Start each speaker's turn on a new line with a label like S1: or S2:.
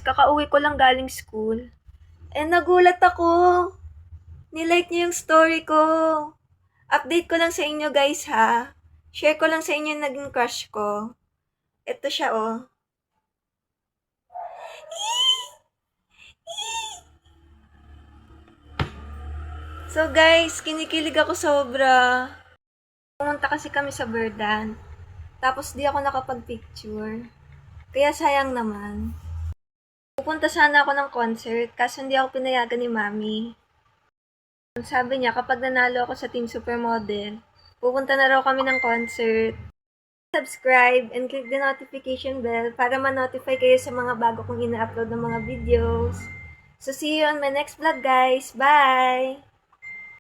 S1: kakauwi ko lang galing school. Nagulat ako. Nilike niyo yung story ko. Update ko lang sa inyo guys ha. Share ko lang sa inyo yung naging crush ko. Ito siya oh. So guys, kinikilig ako sobra. Pumunta kasi kami sa Verdan. Tapos di ako nakapag-picture. Kaya sayang naman. Pupunta sana ako ng concert, kaso hindi ako pinayagan ni Mami. Sabi niya, kapag nanalo ako sa Team Supermodel, pupunta na raw kami ng concert. Subscribe and click the notification bell para ma-notify kayo sa mga bago kong ina-upload ng mga videos. So see you on my next vlog guys. Bye!